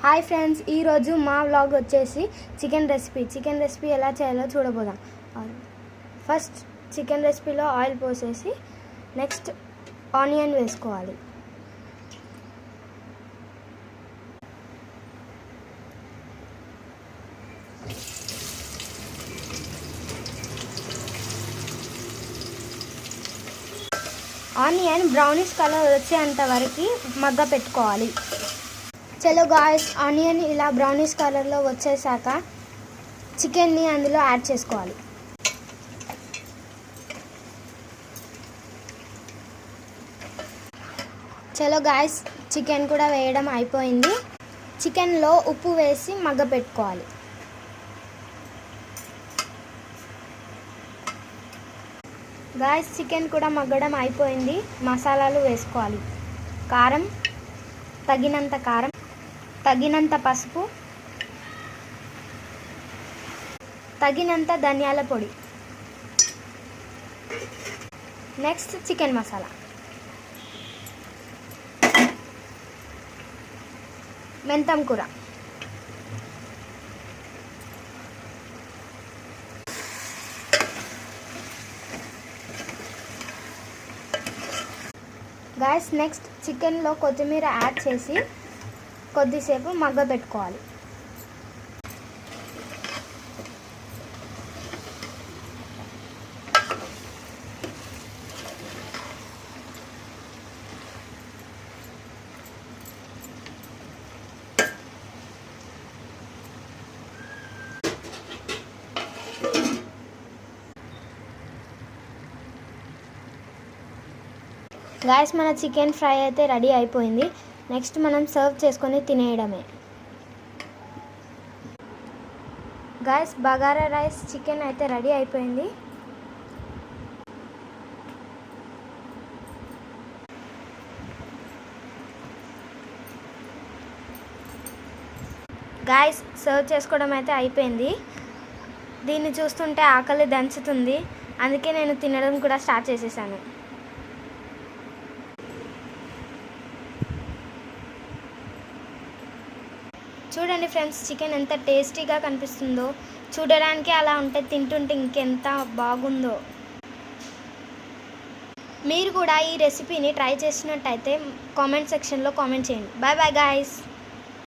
Hi friends, ఈరోజు మా vlog వచ్చేసి చికెన్ రెసిపీ ఎలా చేయాలో చూడబోదాం. ఫస్ట్ చికెన్ రెసిపీలో ఆయిల్ పోసేసి నెక్స్ట్ ఆనియన్ వేసుకోవాలి. ఆనియన్ బ్రౌనిష్ కలర్ వచ్చేంత వరకు మగ్గ పెట్టుకోవాలి. చలో గాయ్స్, ఆనియన్ ఇలా బ్రౌనిష్ కలర్లో వచ్చేసాక చికెన్ని అందులో యాడ్ చేసుకోవాలి. చలో గాయ్స్, చికెన్ కూడా వేయడం అయిపోయింది. చికెన్లో ఉప్పు వేసి మగ్గ పెట్టుకోవాలి. గాయ్స్, చికెన్ కూడా మగ్గడం అయిపోయింది. మసాలాలు వేసుకోవాలి. కారం, తగినంత పసుపు, తగినంత ధనియాల పొడి, నెక్స్ట్ చికెన్ మసాలా, మెంతం కూర, గాయ్స్ నెక్స్ట్ చికెన్లో కొత్తిమీర యాడ్ చేసి కొద్దిసేపు మగ్గబెట్టుకోవాలి. గాయ్స్, మన చికెన్ ఫ్రై అయితే రెడీ అయిపోయింది. నెక్స్ట్ మనం సర్వ్ చేసుకొని తినేయడమే. గాయ్స్, బగారా రైస్ చికెన్ అయితే రెడీ అయిపోయింది. గాయ్స్, సర్వ్ చేసుకోవడం అయితే అయిపోయింది. దీన్ని చూస్తుంటే ఆకలి దంచుతుంది, అందుకే నేను తినడం కూడా స్టార్ట్ చేసేసాను. చూడండి ఫ్రెండ్స్, చికెన్ ఎంత టేస్టీగా కనిపిస్తుందో. చూడడానికి అలా ఉంటే తింటుంటే ఇంకెంత బాగుందో. మీరు కూడా ఈ రెసిపీని ట్రై చేసినట్టయితే కామెంట్ సెక్షన్లో కామెంట్ చేయండి. Bye bye guys.